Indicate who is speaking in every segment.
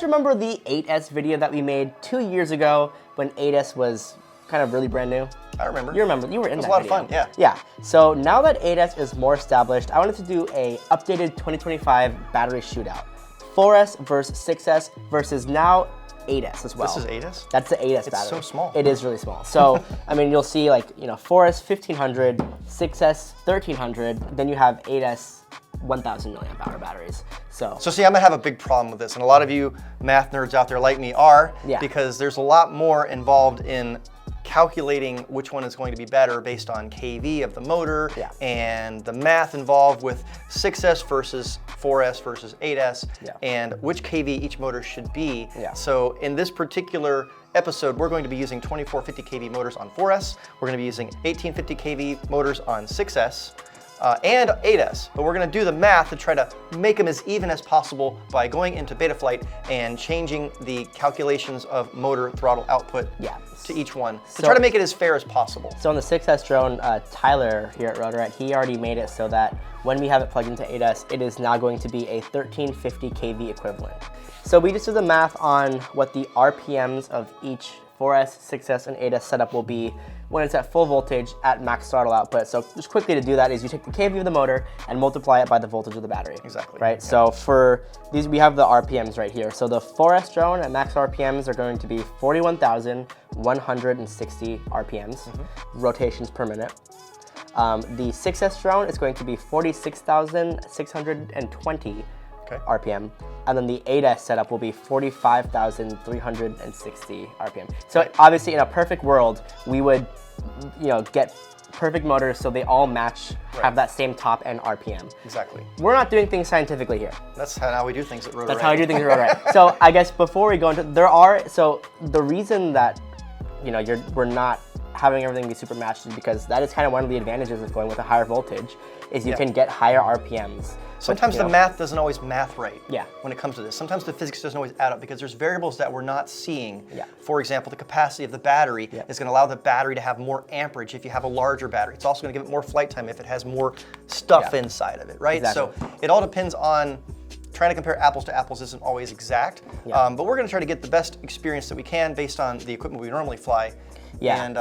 Speaker 1: remember the 8S video that we made 2 years ago when 8S was kind of really brand new?
Speaker 2: I remember.
Speaker 1: You remember, you were in that video.
Speaker 2: It was a lot of fun, yeah.
Speaker 1: Yeah, so now that 8S is more established, I wanted to do a updated 2025 battery shootout. 4S versus 6S versus now 8S as well.
Speaker 2: This is 8S?
Speaker 1: That's the 8S battery.
Speaker 2: It's so small.
Speaker 1: It is really small. So, I mean, you'll see like, 4S 1500, 6S 1300, then you have 8S 1000 milliamp hour batteries. So
Speaker 2: see, I'm gonna have a big problem with this, and a lot of you math nerds out there like me are, because there's a lot more involved in calculating which one is going to be better based on kV of the motor and the math involved with 6S versus 4S versus 8S and which kV each motor should be. So in this particular episode, we're going to be using 2450 kV motors on 4S. We're going to be using 1850 kV motors on 6S. And 8S, but we're gonna do the math to try to make them as even as possible by going into Betaflight and changing the calculations of motor throttle output to each one to try to make it as fair as possible.
Speaker 1: So on the 6S drone, Tyler here at Rotor Riot, he already made it so that when we have it plugged into 8S, it is now going to be a 1350 kV equivalent. So we just did the math on what the RPMs of each 4S, 6S, and 8S setup will be when it's at full voltage at max throttle output. So just quickly to do that is you take the kV of the motor and multiply it by the voltage of the battery.
Speaker 2: Exactly.
Speaker 1: Right? So for these, we have the RPMs right here. So the 4S drone at max RPMs are going to be 41,160 RPMs, rotations per minute. The 6S drone is going to be 46,620 RPM, and then the 8S setup will be 45,360 RPM. So obviously, in a perfect world, we would, get perfect motors so they all match, have that same top end RPM.
Speaker 2: Exactly.
Speaker 1: We're not doing things scientifically here.
Speaker 2: That's how we do things at Rotor Riot.
Speaker 1: That's how we do things at Rotor Riot. So I guess before we go into, so the reason that, we're not having everything be super matched is because that is kind of one of the advantages of going with a higher voltage, is you can get higher RPMs.
Speaker 2: Sometimes the math doesn't always math right
Speaker 1: Yeah.
Speaker 2: when it comes to this. Sometimes the physics doesn't always add up because there's variables that we're not seeing.
Speaker 1: Yeah.
Speaker 2: For example, the capacity of the battery is going to allow the battery to have more amperage if you have a larger battery. It's also going to give it more flight time if it has more stuff inside of it, right?
Speaker 1: Exactly.
Speaker 2: So it all depends on, trying to compare apples to apples isn't always exact, but we're going to try to get the best experience that we can based on the equipment we normally fly. And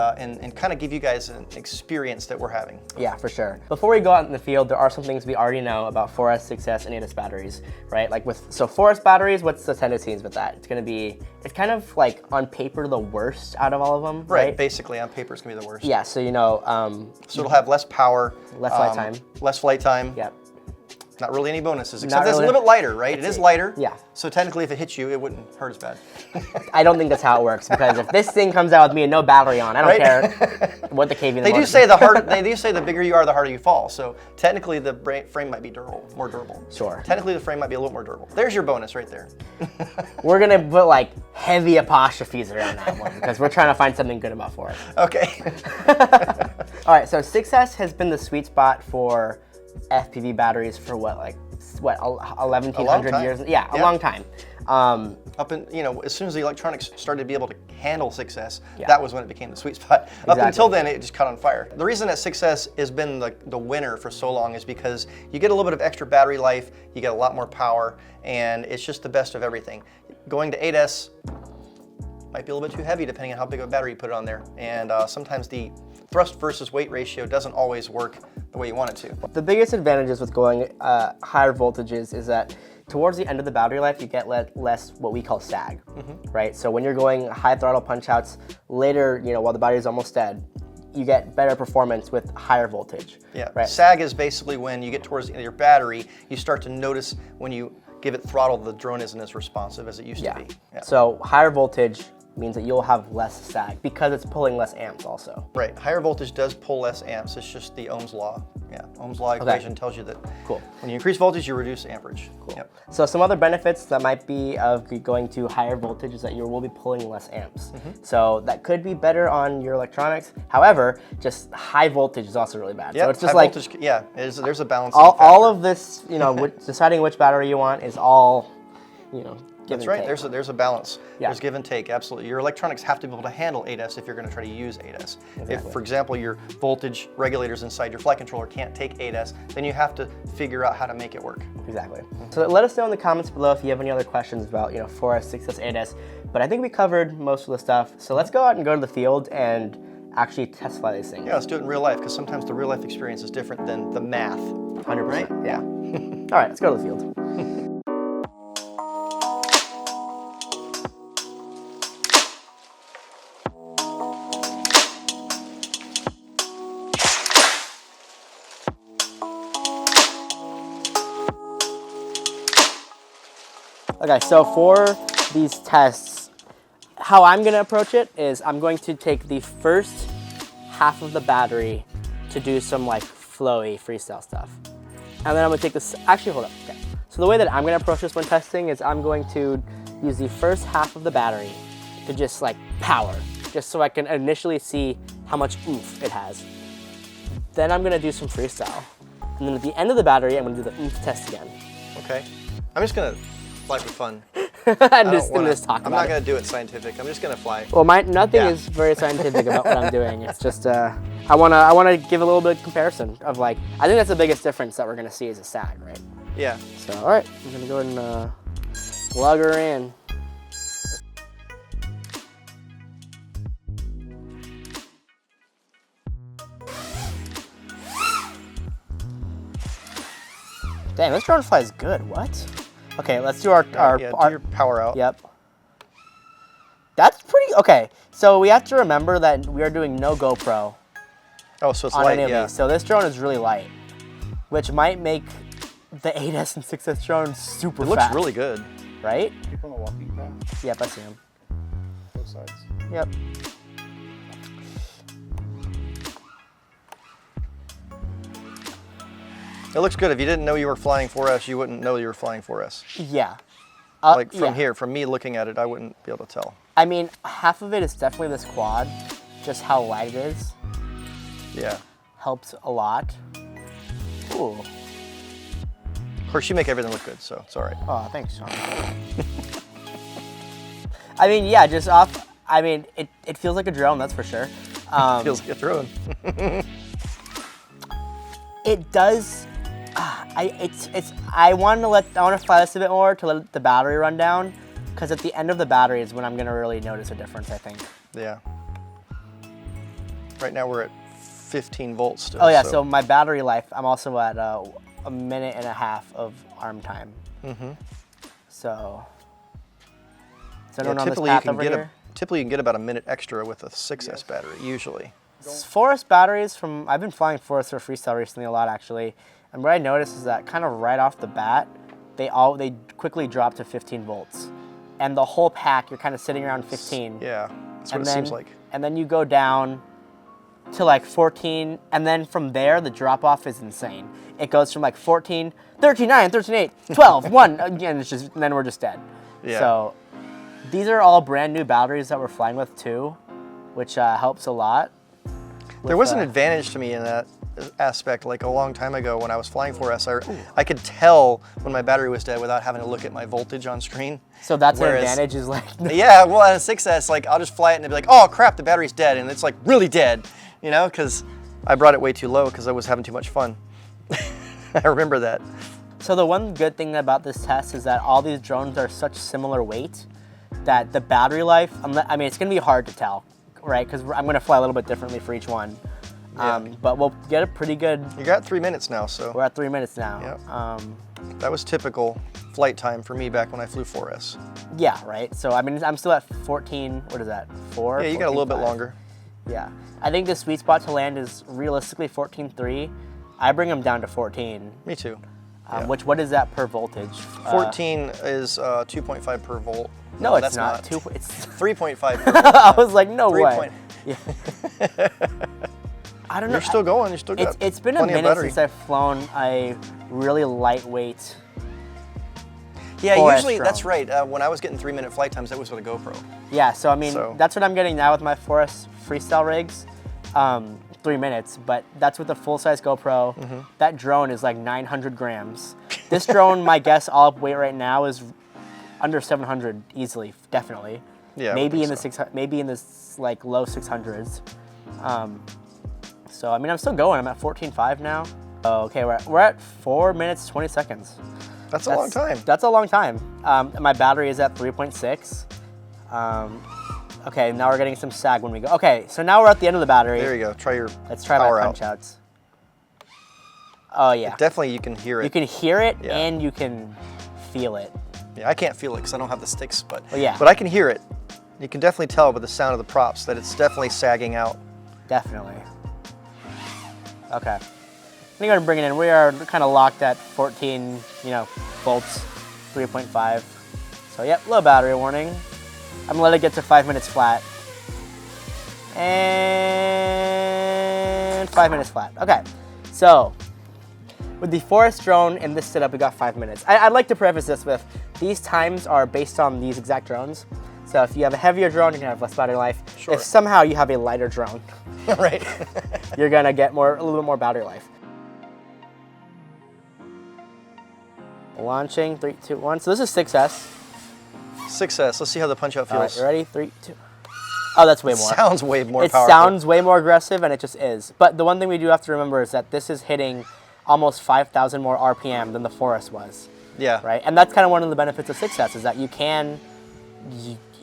Speaker 2: kind of give you guys an experience that we're having. Yeah,
Speaker 1: for sure. Before we go out in the field, there are some things we already know about 4S, 6S, and 8S batteries, right? Like so 4S batteries, what's the tendencies with that? It's kind of like on paper the worst out of all of them, right?
Speaker 2: Basically on paper it's gonna be the worst.
Speaker 1: Yeah, so
Speaker 2: so it'll have less power.
Speaker 1: Less flight time.
Speaker 2: Less flight time.
Speaker 1: Yep.
Speaker 2: Not really any bonuses, except it's a little bit lighter, right? It is lighter.
Speaker 1: Yeah.
Speaker 2: So technically, if it hits you, it wouldn't hurt as bad.
Speaker 1: I don't think that's how it works, because if this thing comes out with me and no battery on, I don't care what the kV.
Speaker 2: They do say the bigger you are, the harder you fall. So technically, the frame might be more durable.
Speaker 1: Sure.
Speaker 2: Technically, the frame might be a little more durable. There's your bonus right there.
Speaker 1: We're gonna put like heavy apostrophes around that one because we're trying to find something good about 4S.
Speaker 2: Okay.
Speaker 1: All right. So 6S has been the sweet spot for FPV batteries for 1,100 years? Yeah, a long time.
Speaker 2: Up in, as soon as the electronics started to be able to handle 6S, that was when it became the sweet spot. Up until then, it just caught on fire. The reason that 6S has been the winner for so long is because you get a little bit of extra battery life, you get a lot more power, and it's just the best of everything. Going to 8S might be a little bit too heavy depending on how big of a battery you put it on there, and sometimes the thrust versus weight ratio doesn't always work the way you want it to.
Speaker 1: The biggest advantages with going higher voltages is that towards the end of the battery life, you get less what we call sag, right? So when you're going high throttle punch outs later, while the battery is almost dead, you get better performance with higher voltage.
Speaker 2: Yeah,
Speaker 1: right?
Speaker 2: Sag is basically when you get towards the end of your battery, you start to notice when you give it throttle, the drone isn't as responsive as it used to be. Yeah.
Speaker 1: So higher voltage means that you'll have less sag because it's pulling less amps also.
Speaker 2: Right, higher voltage does pull less amps. It's just the Ohm's law. Yeah, Ohm's law equation tells you that when you increase voltage, you reduce amperage. Cool. Yep.
Speaker 1: So some other benefits that might be of going to higher voltage is that you will be pulling less amps. So that could be better on your electronics. However, just high voltage is also really bad.
Speaker 2: Yep.
Speaker 1: So it's just
Speaker 2: high voltage, there's a balance.
Speaker 1: All of this, deciding which battery you want is all,
Speaker 2: That's right. There's a balance. Yeah. There's give and take. Absolutely. Your electronics have to be able to handle ADAS if you're going to try to use ADAS. Exactly. If, for example, your voltage regulators inside your flight controller can't take ADAS, then you have to figure out how to make it work.
Speaker 1: Exactly. So let us know in the comments below if you have any other questions about 4S, 6S, ADAS. But I think we covered most of the stuff. So let's go out and go to the field and actually test fly these things.
Speaker 2: Yeah, let's do it in real life, because sometimes the real life experience is different than the math.
Speaker 1: 100%. Right? Yeah. All right, let's go to the field. Okay, so for these tests, how I'm gonna approach it is I'm going to take the first half of the battery to do some like flowy freestyle stuff. And then I'm gonna take this, actually hold up, okay. So the way that I'm gonna approach this when testing is I'm going to use the first half of the battery to just like power, just so I can initially see how much oomph it has. Then I'm gonna do some freestyle. And then at the end of the battery, I'm gonna do the oomph test again.
Speaker 2: Okay, I'm just gonna fly for fun.
Speaker 1: I'm just gonna talk about it.
Speaker 2: I'm not gonna do it scientific. I'm just gonna fly.
Speaker 1: Well, nothing is very scientific about what I'm doing. It's just I wanna give a little bit of comparison of like I think that's the biggest difference that we're gonna see is a sag, right?
Speaker 2: Yeah.
Speaker 1: So all right, I'm gonna go ahead and plug her in. Damn, this drone flies good. What? Okay, let's do
Speaker 2: do your power out.
Speaker 1: Yep. That's pretty, okay. So we have to remember that we are doing no GoPro.
Speaker 2: Oh, so it's light, yeah.
Speaker 1: So this drone is really light, which might make the 8S and 6S drone super fast.
Speaker 2: It looks really good.
Speaker 1: Right?
Speaker 3: People on the walking path?
Speaker 1: Yep, I see him.
Speaker 3: Both sides.
Speaker 1: Yep.
Speaker 2: It looks good. If you didn't know you were flying 4S, you wouldn't know you were flying 4S.
Speaker 1: Yeah.
Speaker 2: Like from here, from me looking at it, I wouldn't be able to tell.
Speaker 1: I mean, half of it is definitely this quad, just how light it is.
Speaker 2: Yeah.
Speaker 1: Helps a lot. Ooh.
Speaker 2: Of course, you make everything look good, so it's all right.
Speaker 1: Oh, thanks, Shawn. I mean, yeah, just off, I mean, it feels like a drone, that's for sure.
Speaker 2: Feels like a drone.
Speaker 1: It does. I want to fly this a bit more to let the battery run down, because at the end of the battery is when I'm gonna really notice a difference, I think.
Speaker 2: Yeah. Right now we're at 15 volts still.
Speaker 1: Oh yeah, so my battery life, I'm also at a minute and a half of arm time. Mm-hmm. So anyone on this path over here?
Speaker 2: Typically you can get about a minute extra with a 6S battery, usually.
Speaker 1: 4S batteries I've been flying 4S for freestyle recently a lot actually. And what I noticed is that kind of right off the bat, they quickly drop to 15 volts. And the whole pack, you're kind of sitting around 15.
Speaker 2: Yeah, that's what it seems like.
Speaker 1: And then you go down to like 14, and then from there, the drop off is insane. It goes from like 14, 13, 9, 13, 8, 12, 1, again, and then we're just dead.
Speaker 2: Yeah.
Speaker 1: So these are all brand new batteries that we're flying with too, which helps a lot.
Speaker 2: There was an advantage to me in that aspect, like a long time ago when I was flying 4S, I could tell when my battery was dead without having to look at my voltage on screen.
Speaker 1: So that's an advantage, is like...
Speaker 2: Yeah, well at a 6S, like I'll just fly it and it'll be like, oh crap, the battery's dead, and it's like really dead, you know, because I brought it way too low because I was having too much fun. I remember that. So
Speaker 1: the one good thing about this test is that all these drones are such similar weight that the battery life, I mean, it's gonna be hard to tell, right? Because I'm gonna fly a little bit differently for each one. Yeah. But we'll get a pretty good...
Speaker 2: You got 3 minutes now, so...
Speaker 1: We're at 3 minutes now.
Speaker 2: Yep. That was typical flight time for me back when I flew 4S.
Speaker 1: Yeah, right? So, I mean, I'm still at 14, what is that, 4?
Speaker 2: Yeah, you got a little bit longer.
Speaker 1: Yeah. I think the sweet spot to land is realistically 14.3. I bring them down to 14.
Speaker 2: Me too.
Speaker 1: What is that per voltage?
Speaker 2: 14 is 2.5 per volt.
Speaker 1: No, it's not.
Speaker 2: It's 3.5 per volt.
Speaker 1: I was like, no way. Yeah. I don't know.
Speaker 2: You're still going. You still got
Speaker 1: It's been a minute since I've flown a really lightweight.
Speaker 2: Yeah, usually drone. That's right. When I was getting 3-minute flight times, that was with a GoPro.
Speaker 1: Yeah, so I mean, that's what I'm getting now with my 4S freestyle rigs. 3 minutes, but that's with a full-size GoPro. Mm-hmm. That drone is like 900 grams. This drone, my guess, all up weight right now is under 700 easily, definitely.
Speaker 2: Yeah.
Speaker 1: Maybe in the maybe in the like low 600s. So I mean, I'm still going. I'm at 14.5 now. Okay, we're at 4 minutes 20 seconds.
Speaker 2: That's a long time.
Speaker 1: That's a long time. My battery is at 3.6. Okay, now we're getting some sag when we go. Okay, so now we're at the end of the battery.
Speaker 2: There you go. Try your
Speaker 1: Let's try
Speaker 2: power
Speaker 1: my punch outs. Oh yeah.
Speaker 2: Definitely you can hear it.
Speaker 1: You can hear it and you can feel it.
Speaker 2: Yeah, I can't feel it because I don't have the sticks, but
Speaker 1: but
Speaker 2: I can hear it. You can definitely tell by the sound of the props that it's definitely sagging out.
Speaker 1: Definitely. Okay. I'm gonna bring it in. We are kind of locked at 14, volts, 3.5. So yep, low battery warning. I'm gonna let it get to 5 minutes flat. And 5 minutes flat. Okay, so with the Forest drone in this setup, we got 5 minutes. I'd like to preface this with, these times are based on these exact drones. So if you have a heavier drone, you're gonna have less battery life.
Speaker 2: Sure.
Speaker 1: If somehow you have a lighter drone,
Speaker 2: right,
Speaker 1: you're gonna get a little bit more battery life. Launching, 3, 2, 1. So this is 6S.
Speaker 2: 6S. Let's see how the punch out feels.
Speaker 1: All right, you ready? 3, 2. Oh, that's way more.
Speaker 2: Sounds way more
Speaker 1: It
Speaker 2: powerful.
Speaker 1: sounds way more aggressive, and it just is. But the one thing we do have to remember is that this is hitting almost 5,000 more RPM than the Forest was.
Speaker 2: Yeah.
Speaker 1: Right? And that's kind of one of the benefits of 6S, is that you can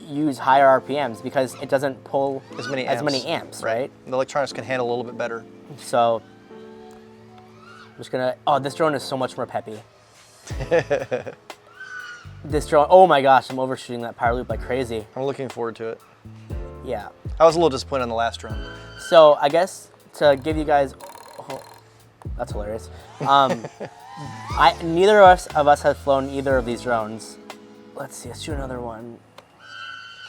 Speaker 1: use higher RPMs because it doesn't pull
Speaker 2: as many
Speaker 1: amps, right?
Speaker 2: The electronics can handle a little bit better.
Speaker 1: So, I'm just gonna, this drone is so much more peppy. This drone, oh my gosh, I'm overshooting that power loop like crazy.
Speaker 2: I'm looking forward to it.
Speaker 1: Yeah.
Speaker 2: I was a little disappointed on the last drone.
Speaker 1: So I guess to give you guys, that's hilarious. Neither of us have flown either of these drones. Let's see, let's do another one.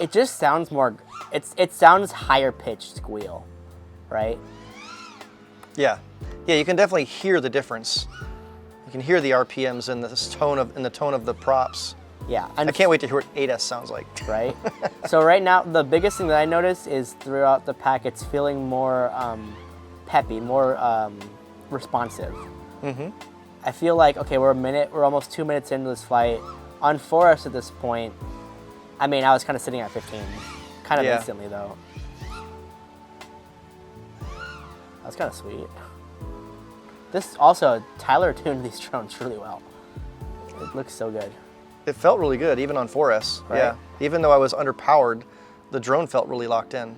Speaker 1: It just sounds more, it sounds higher pitched squeal, right?
Speaker 2: Yeah. Yeah, you can definitely hear the difference. You can hear the RPMs in the tone of the props.
Speaker 1: Yeah.
Speaker 2: I can't wait to hear what 8S sounds like.
Speaker 1: Right? So right now, the biggest thing that I noticed is throughout the pack, it's feeling more peppy, more responsive. Mm-hmm. I feel like, okay, we're almost 2 minutes into this flight. On Forest at this point, I mean, I was kind of sitting at 15. Kind of instantly, though. That's kind of sweet. This also, Tyler tuned these drones really well. It looks so good.
Speaker 2: It felt really good, even on 4S. Right? Yeah. Even though I was underpowered, the drone felt really locked in.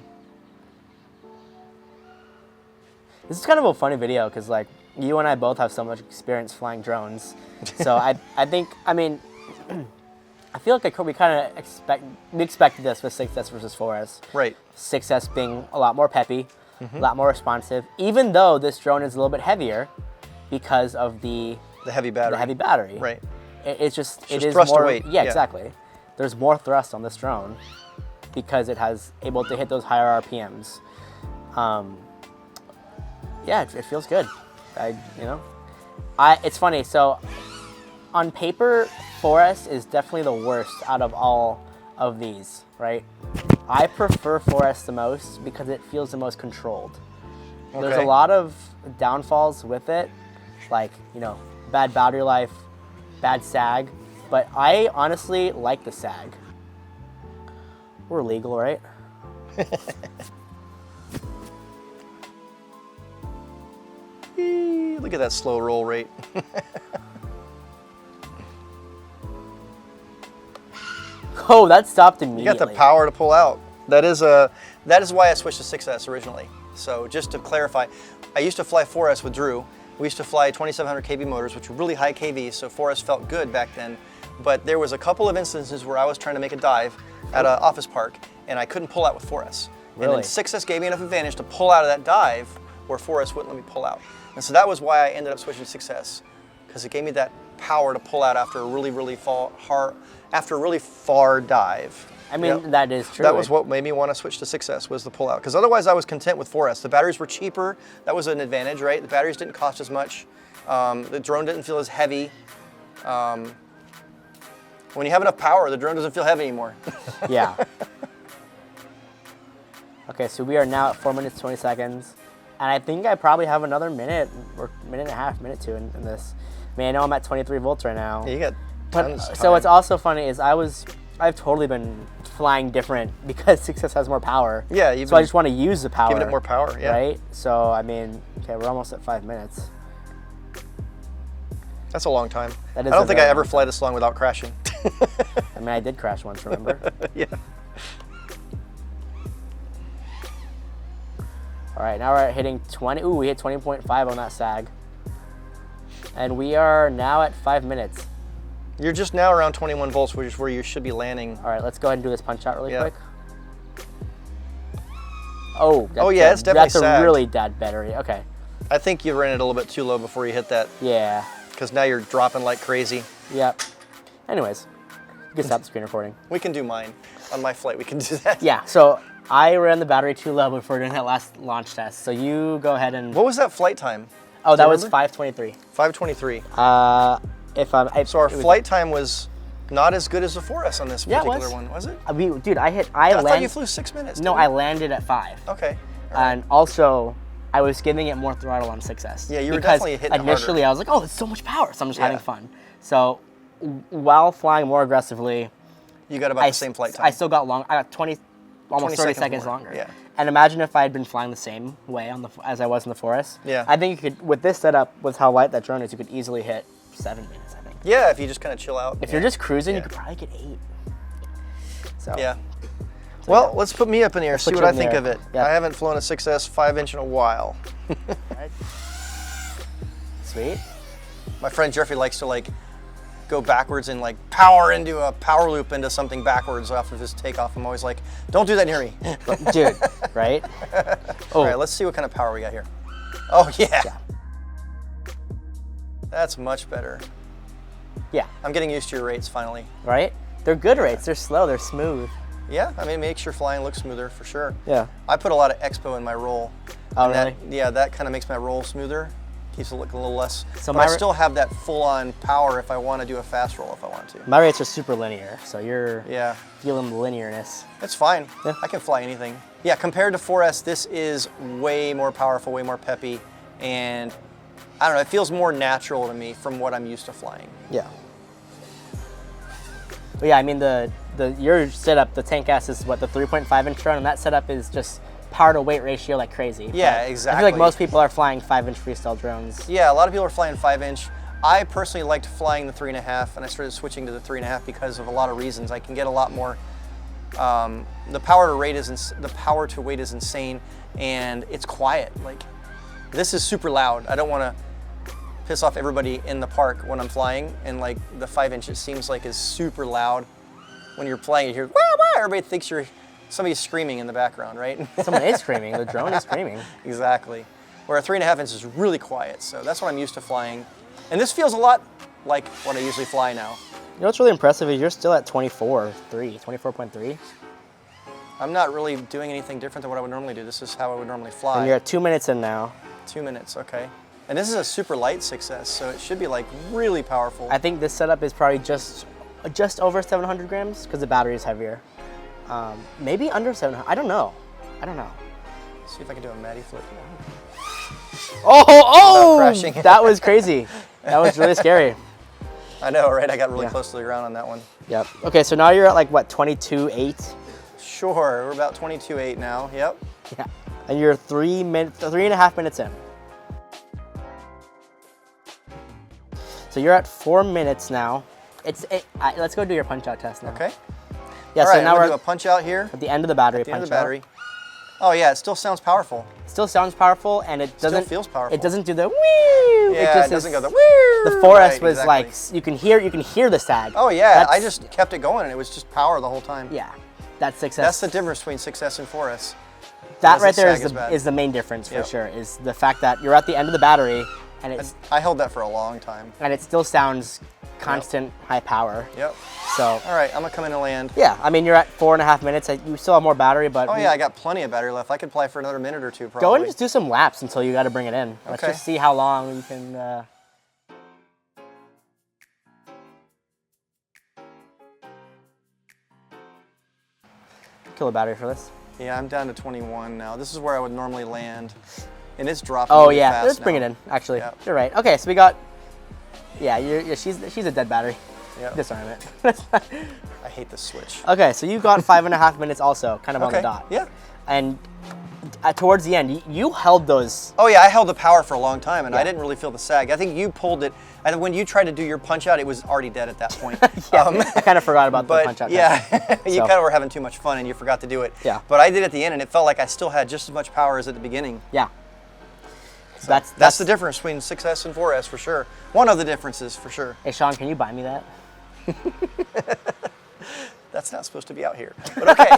Speaker 1: This is kind of a funny video because, like, you and I both have so much experience flying drones. So I think, I mean, I feel like we kind of expected this with 6S versus 4S.
Speaker 2: Right.
Speaker 1: 6S being a lot more peppy, a lot more responsive, even though this drone is a little bit heavier because of the
Speaker 2: heavy battery.
Speaker 1: The heavy battery.
Speaker 2: Right.
Speaker 1: It is
Speaker 2: thrust
Speaker 1: more,
Speaker 2: to weight.
Speaker 1: Yeah, exactly. There's more thrust on this drone because it has able to hit those higher RPMs. Yeah, it feels good. It's funny. So on paper, 4S is definitely the worst out of all of these, right? I prefer 4S the most because it feels the most controlled. Okay. There's a lot of downfalls with it, like, bad battery life, bad sag, but I honestly like the sag. We're legal, right?
Speaker 2: Look at that slow roll rate.
Speaker 1: Oh, that stopped immediately.
Speaker 2: You got the power to pull out. That is why I switched to 6S originally. So just to clarify, I used to fly 4S with Drew. We used to fly 2700 kV motors, which were really high kV, so 4S felt good back then. But there was a couple of instances where I was trying to make a dive at an office park, and I couldn't pull out with 4S. Really? And then 6S gave me enough advantage to pull out of that dive where 4S wouldn't let me pull out. And so that was why I ended up switching to 6S, because it gave me that power to pull out after a really far dive.
Speaker 1: I mean, that is true.
Speaker 2: That was what made me want to switch to 6S, was the pull out. Because otherwise I was content with 4S. The batteries were cheaper. That was an advantage, right? The batteries didn't cost as much. The drone didn't feel as heavy. When you have enough power, the drone doesn't feel heavy anymore.
Speaker 1: Yeah. Okay, so we are now at 4 minutes, 20 seconds. And I think I probably have another minute or minute and a half, minute two in this. I mean, I know I'm at 23 volts right now.
Speaker 2: Yeah,
Speaker 1: So what's also funny is I've totally been flying different because Success has more power.
Speaker 2: Yeah.
Speaker 1: So I just want to use the power.
Speaker 2: Giving it more power, yeah.
Speaker 1: Right? So, I mean, okay, we're almost at 5 minutes.
Speaker 2: That's a long time.
Speaker 1: That is
Speaker 2: I don't think I ever fly this long without crashing.
Speaker 1: I mean, I did crash once, remember?
Speaker 2: Yeah.
Speaker 1: All right, now we're at hitting 20. Ooh, we hit 20.5 on that sag. And we are now at 5 minutes.
Speaker 2: You're just now around 21 volts, which is where you should be landing.
Speaker 1: All right, let's go ahead and do this punch out really quick. Oh,
Speaker 2: yeah, it's definitely
Speaker 1: that's
Speaker 2: sagged.
Speaker 1: A really dead battery. Okay.
Speaker 2: I think you ran it a little bit too low before you hit that.
Speaker 1: Yeah.
Speaker 2: Because now you're dropping like crazy.
Speaker 1: Yep. Anyways, you can stop the screen recording.
Speaker 2: We can do mine. On my flight, we can do that.
Speaker 1: Yeah, so I ran the battery too low before doing that last launch test. So you go ahead and...
Speaker 2: What was that flight time?
Speaker 1: Oh, that was 5:23.
Speaker 2: 5:23. So our flight time was not as good as the 4S on this particular one, was it?
Speaker 1: Dude, I
Speaker 2: thought you flew 6 minutes.
Speaker 1: No, I landed at 5.
Speaker 2: Okay. Right.
Speaker 1: And also, I was giving it more throttle on 6S.
Speaker 2: Yeah, you were definitely hitting it
Speaker 1: initially
Speaker 2: harder.
Speaker 1: I was like, oh, it's so much power. So I'm just having fun. So while flying more aggressively,
Speaker 2: you got about the same flight time.
Speaker 1: I still got long. I got almost 30 seconds longer.
Speaker 2: Yeah.
Speaker 1: And imagine if I had been flying the same way as I was in the 4S.
Speaker 2: Yeah.
Speaker 1: I think you could, with this setup, with how light that drone is, you could easily hit 7 minutes, I think.
Speaker 2: Yeah, if you just kind of chill out.
Speaker 1: If you're just cruising, you could probably get 8. So.
Speaker 2: Yeah. Well, let's put me up in the air, see what I think of it.
Speaker 1: Yep.
Speaker 2: I haven't flown a 6S 5-inch in a while.
Speaker 1: Right. Sweet.
Speaker 2: My friend Jeffrey likes to like go backwards and like power into a power loop into something backwards off of his takeoff. I'm always like, don't do that near me.
Speaker 1: Dude, right?
Speaker 2: All right, let's see what kind of power we got here. Oh, yeah. That's much better.
Speaker 1: Yeah.
Speaker 2: I'm getting used to your rates finally.
Speaker 1: Right? They're good rates. They're slow. They're smooth.
Speaker 2: Yeah, I mean, it makes your flying look smoother for sure.
Speaker 1: Yeah.
Speaker 2: I put a lot of expo in my roll.
Speaker 1: Oh, really?
Speaker 2: That kind of makes my roll smoother. Keeps it look a little less.
Speaker 1: So
Speaker 2: but I still have that full-on power if I want to do a fast roll if I want to.
Speaker 1: My rates are super linear, so you're feeling the linearness.
Speaker 2: It's fine.
Speaker 1: Yeah.
Speaker 2: I can fly anything. Yeah, compared to 4S, this is way more powerful, way more peppy, and I don't know, it feels more natural to me from what I'm used to flying.
Speaker 1: Yeah. But yeah, I mean, your setup, the Tank S is what, the 3.5-inch drone, and that setup is just power to weight ratio like crazy.
Speaker 2: Yeah,
Speaker 1: but
Speaker 2: exactly.
Speaker 1: I feel like most people are flying 5-inch Freestyle drones.
Speaker 2: Yeah, a lot of people are flying 5-inch. I personally liked flying the 3.5, and I started switching to the 3.5 because of a lot of reasons. I can get a lot more. The power to weight is insane, and it's quiet. Like, this is super loud. I don't want to piss off everybody in the park when I'm flying, and like the 5-inch, it seems like is super loud. When you're flying, you hear wah wah. Everybody thinks somebody's screaming in the background, right?
Speaker 1: Someone is screaming. The drone is screaming.
Speaker 2: Exactly. Where a 3.5-inch is really quiet, so that's what I'm used to flying. And this feels a lot like what I usually fly now.
Speaker 1: You know what's really impressive is you're still at 24.3.
Speaker 2: I'm not really doing anything different than what I would normally do. This is how I would normally fly.
Speaker 1: And you're at 2 minutes in now.
Speaker 2: 2 minutes, okay. And this is a super light 6S, so it should be like really powerful.
Speaker 1: I think this setup is probably just over 700 grams because the battery is heavier. Maybe under 700. I don't know.
Speaker 2: Let's see if I can do a Matty flip.
Speaker 1: Oh!
Speaker 2: Crashing.
Speaker 1: That was crazy. That was really scary.
Speaker 2: I know, right? I got really close to the ground on that one.
Speaker 1: Yep. Okay, so now you're at like what, 22.8?
Speaker 2: Sure, we're about 22.8 now. Yep.
Speaker 1: Yeah. And you're 3.5 minutes in. So you're at 4 minutes now. Let's go do your punch out test now.
Speaker 2: Okay.
Speaker 1: Yeah.
Speaker 2: All right,
Speaker 1: so now
Speaker 2: we're
Speaker 1: we're
Speaker 2: do a punch out here.
Speaker 1: at the end of the battery.
Speaker 2: At the end of the battery. Oh yeah, it still sounds powerful.
Speaker 1: Still sounds powerful, and it doesn't.
Speaker 2: Still feels powerful.
Speaker 1: It doesn't do the woo.
Speaker 2: Yeah, it doesn't go the woo.
Speaker 1: The 4S
Speaker 2: right,
Speaker 1: was
Speaker 2: exactly.
Speaker 1: like you can hear the sag.
Speaker 2: Oh yeah, I just kept it going, and it was just power the whole time.
Speaker 1: Yeah, that 6S.
Speaker 2: That's the difference between 6S and 4S.
Speaker 1: That right there
Speaker 2: sag
Speaker 1: is the main difference for sure. Is the fact that you're at the end of the battery, and
Speaker 2: I held that for a long time.
Speaker 1: And it still sounds constant high power.
Speaker 2: Yep.
Speaker 1: So.
Speaker 2: All right, I'm gonna come in and land.
Speaker 1: Yeah, I mean you're at 4.5 minutes. You still have more battery, but.
Speaker 2: Oh yeah, I got plenty of battery left. I could fly for another minute or two probably.
Speaker 1: Go and just do some laps until you got to bring it in. Let's just see how long you can. Kill a battery for this.
Speaker 2: Yeah, I'm down to 21 now. This is where I would normally land, and it's dropping.
Speaker 1: Oh
Speaker 2: really
Speaker 1: yeah,
Speaker 2: fast
Speaker 1: let's
Speaker 2: now.
Speaker 1: bring it in. Actually,
Speaker 2: Yep.
Speaker 1: You're right. Okay, so we got. Yeah, she's a dead battery.
Speaker 2: Yep.
Speaker 1: Disarm it.
Speaker 2: I hate this switch.
Speaker 1: Okay, so you got 5.5 minutes also, kind of on the dot.
Speaker 2: Yeah.
Speaker 1: And towards the end, you held those.
Speaker 2: Oh yeah, I held the power for a long time, and I didn't really feel the sag. I think you pulled it. And when you tried to do your punch out, it was already dead at that point.
Speaker 1: I kind of forgot about the punch out.
Speaker 2: Yeah, you kind of were having too much fun, and you forgot to do it.
Speaker 1: Yeah.
Speaker 2: But I did at the end, and it felt like I still had just as much power as at the beginning.
Speaker 1: Yeah.
Speaker 2: So that's the difference between 6S and 4S for sure. One of the differences for sure.
Speaker 1: Hey Shawn, can you buy me that?
Speaker 2: That's not supposed to be out here, but okay.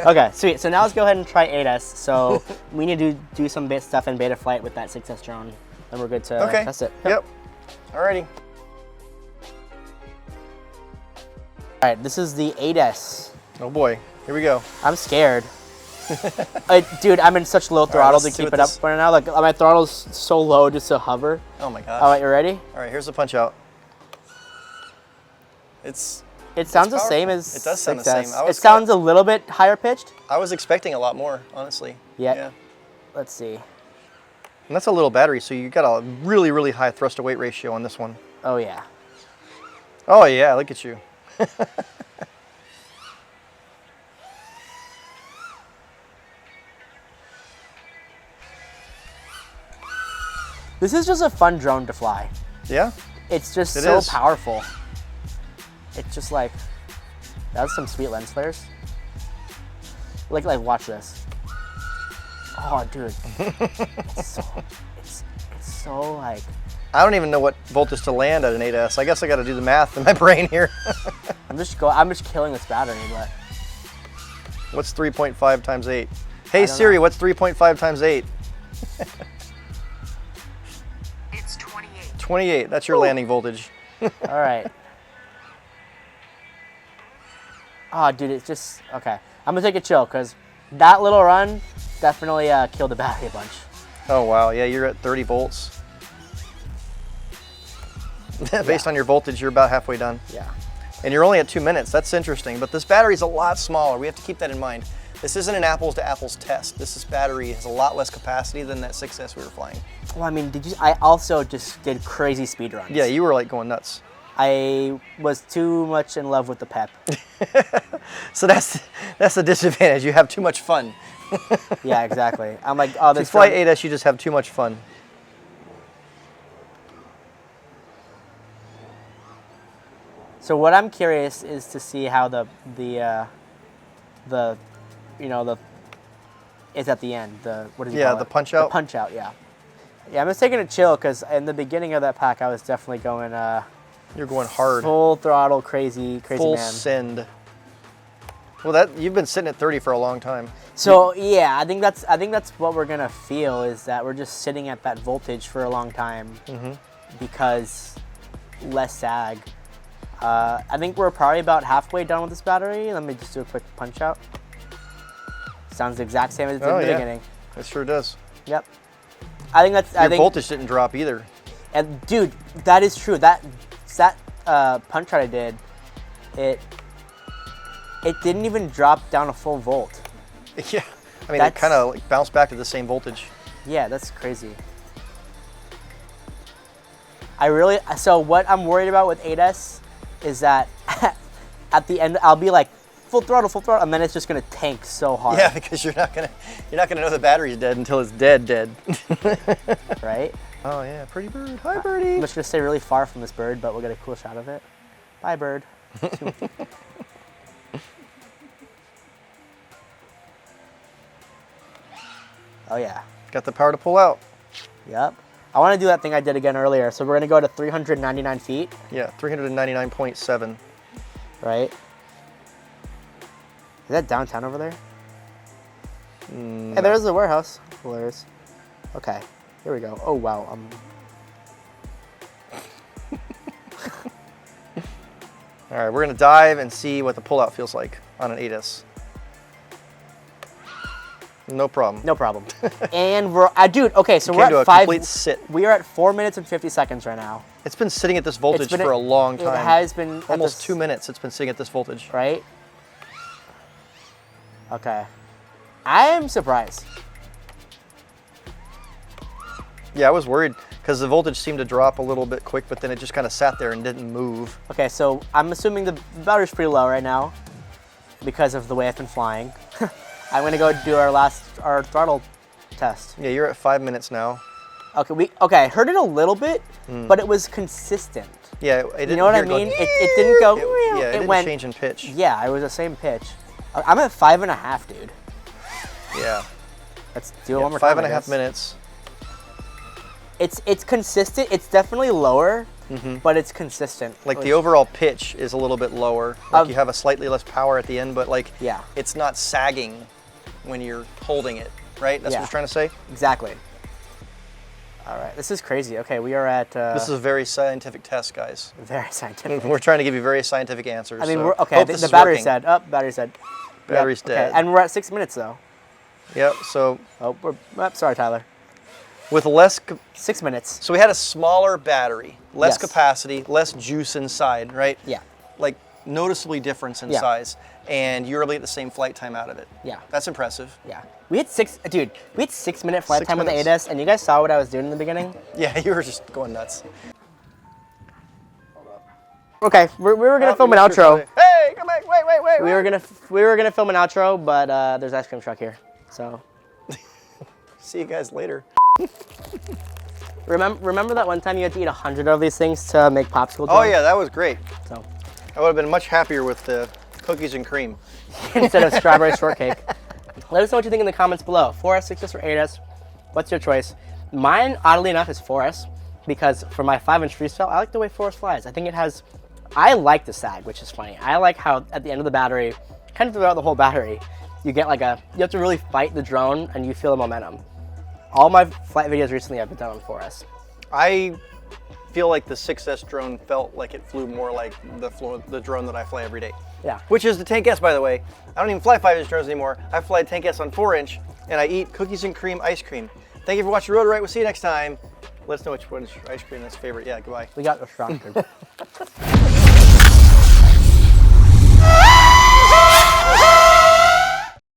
Speaker 1: Okay, sweet. So now let's go ahead and try 8S. So we need to do some stuff in beta flight with that 6S drone, and we're good to test it.
Speaker 2: Yep. Alrighty.
Speaker 1: All right, this is the 8S.
Speaker 2: Oh boy, here we go.
Speaker 1: I'm scared. Dude, I'm in such low throttle to keep it up right now. Like my throttle's so low just to hover.
Speaker 2: Oh my gosh.
Speaker 1: All right, you ready?
Speaker 2: All right, here's the punch out.
Speaker 1: It sounds the same as
Speaker 2: it does sound
Speaker 1: 6S.
Speaker 2: the same.
Speaker 1: It sounds a little bit higher pitched.
Speaker 2: I was expecting a lot more, honestly.
Speaker 1: Yeah. Let's see.
Speaker 2: And that's a little battery, so you got a really, really high thrust to weight ratio on this one.
Speaker 1: Oh yeah.
Speaker 2: Oh yeah, look at you.
Speaker 1: This is just a fun drone to fly.
Speaker 2: Yeah?
Speaker 1: It's just so powerful. It's just like, that's some sweet lens flares. Like watch this. Oh, dude. it's so like.
Speaker 2: I don't even know what voltage to land at an 8S. I guess I got to do the math in my brain here.
Speaker 1: I'm just killing this battery, but.
Speaker 2: What's 3.5 times 8? Hey Siri, what's 3.5 times 8?
Speaker 4: It's 28.
Speaker 2: 28, that's your landing voltage.
Speaker 1: All right. Oh, dude, it's just, okay. I'm gonna take a chill, because that little run definitely killed the battery a bunch.
Speaker 2: Oh wow, yeah, you're at 30 volts. Based on your voltage, you're about halfway done.
Speaker 1: Yeah.
Speaker 2: And you're only at 2 minutes, that's interesting. But this battery's a lot smaller, we have to keep that in mind. This isn't an apples to apples test. This battery has a lot less capacity than that 6S we were flying.
Speaker 1: Well, I mean, I also just did crazy speed runs.
Speaker 2: Yeah, you were like going nuts.
Speaker 1: I was too much in love with the pep.
Speaker 2: So that's the disadvantage. You have too much fun.
Speaker 1: Yeah, exactly. I'm like, oh, this.
Speaker 2: To fly 8S, you just have too much fun.
Speaker 1: So what I'm curious is to see how the is at the end. What do you call it?
Speaker 2: The punch out.
Speaker 1: The punch out. Yeah. Yeah, I'm just taking a chill because in the beginning of that pack, I was definitely going.
Speaker 2: You're going hard.
Speaker 1: Full throttle, crazy
Speaker 2: Full
Speaker 1: man.
Speaker 2: send. Well, you've been sitting at 30 for a long time.
Speaker 1: So yeah, I think that's what we're gonna feel is that we're just sitting at that voltage for a long time because less sag. I think we're probably about halfway done with this battery. Let me just do a quick punch out. Sounds the exact same as it did in the beginning.
Speaker 2: It sure does.
Speaker 1: Yep. I think that's.
Speaker 2: Your voltage didn't drop either.
Speaker 1: And dude, that is true. That punch out I did, it didn't even drop down a full volt.
Speaker 2: Yeah. I mean, it kind of like bounced back to the same voltage.
Speaker 1: Yeah, that's crazy. So what I'm worried about with 8S is that at the end I'll be like full throttle, and then it's just gonna tank so hard.
Speaker 2: Yeah, because you're not gonna know the battery's dead until it's dead.
Speaker 1: Right?
Speaker 2: Oh yeah, pretty bird. Hi, birdie.
Speaker 1: I'm just gonna stay really far from this bird, but we'll get a cool shot of it. Bye, bird. Oh yeah.
Speaker 2: Got the power to pull out.
Speaker 1: Yep. I want to do that thing I did again earlier. So we're going to go to 399 feet.
Speaker 2: Yeah, 399.7.
Speaker 1: Right? Is that downtown over there?
Speaker 2: No.
Speaker 1: Hey, there's the warehouse. Well, there is. Okay, here we go. Oh, wow.
Speaker 2: All right, we're going to dive and see what the pullout feels like on an 8S. No problem.
Speaker 1: No problem. And we're, dude, okay, so we're at
Speaker 2: complete sit.
Speaker 1: We are at 4 minutes and 50 seconds right now.
Speaker 2: It's been sitting at this voltage for a long time.
Speaker 1: It has been.
Speaker 2: Almost 2 minutes it's been sitting at this voltage.
Speaker 1: Right? Okay. I am surprised.
Speaker 2: Yeah, I was worried because the voltage seemed to drop a little bit quick, but then it just kind of sat there and didn't move.
Speaker 1: Okay, so I'm assuming the battery's pretty low right now because of the way I've been flying. I'm gonna go do our throttle test.
Speaker 2: Yeah, you're at 5 minutes now.
Speaker 1: Okay, I heard it a little bit, but it was consistent.
Speaker 2: Yeah, it didn't.
Speaker 1: You know what I mean? It didn't go.
Speaker 2: It didn't
Speaker 1: went,
Speaker 2: change in pitch.
Speaker 1: Yeah, it was the same pitch. I'm at 5.5, dude.
Speaker 2: Yeah.
Speaker 1: Let's do it one more time.
Speaker 2: 5.5 minutes.
Speaker 1: It's consistent. It's definitely lower, but it's consistent.
Speaker 2: Like the overall pitch is a little bit lower. Like you have a slightly less power at the end, but like it's not sagging when you're holding it, right? That's what you're trying to say?
Speaker 1: Exactly. All right, this is crazy. Okay, we are at...
Speaker 2: this is a very scientific test, guys.
Speaker 1: Very scientific.
Speaker 2: We're trying to give you very scientific answers.
Speaker 1: I mean,
Speaker 2: so
Speaker 1: okay, the battery's dead. Oh, battery's dead.
Speaker 2: Battery's dead.
Speaker 1: Okay, and we're at 6 minutes, though.
Speaker 2: Yep, so...
Speaker 1: Oh, sorry, Tyler.
Speaker 2: With less...
Speaker 1: 6 minutes.
Speaker 2: So we had a smaller battery, less capacity, less juice inside, right?
Speaker 1: Yeah.
Speaker 2: Like noticeably difference in size, and you were able to get the same flight time out of it.
Speaker 1: Yeah.
Speaker 2: That's impressive.
Speaker 1: Yeah. We had 6 minute flight time with the 8S, and you guys saw what I was doing in the beginning?
Speaker 2: Yeah, you were just going nuts.
Speaker 1: Okay, we were gonna film an outro.
Speaker 2: Hey, come back! Wait!
Speaker 1: We were gonna film an outro, but there's an ice cream truck here, so.
Speaker 2: See you guys later.
Speaker 1: Remember that one time you had to eat 100 of these things to make popsicle?
Speaker 2: Oh yeah, that was great.
Speaker 1: So.
Speaker 2: I would have been much happier with the cookies and cream
Speaker 1: instead of strawberry shortcake. Let us know what you think in the comments below. 4S, 6S, or 8S. What's your choice? Mine, oddly enough, is 4S because for my 5-inch Freestyle, I like the way 4S flies. I think it has. I like the sag, which is funny. I like how at the end of the battery, kind of throughout the whole battery, you get like you have to really fight the drone and you feel the momentum. All my flight videos recently I've been done on 4S.
Speaker 2: I feel like the 6S drone felt like it flew more like the drone that I fly every day.
Speaker 1: Yeah.
Speaker 2: Which is the Tank S, by the way. I don't even fly 5-inch drones anymore. I fly Tank S on 4-inch, and I eat cookies and cream ice cream. Thank you for watching Rotor Riot. We'll see you next time. Let us know which one's ice cream that's favorite. Yeah, goodbye.
Speaker 1: We got distracted.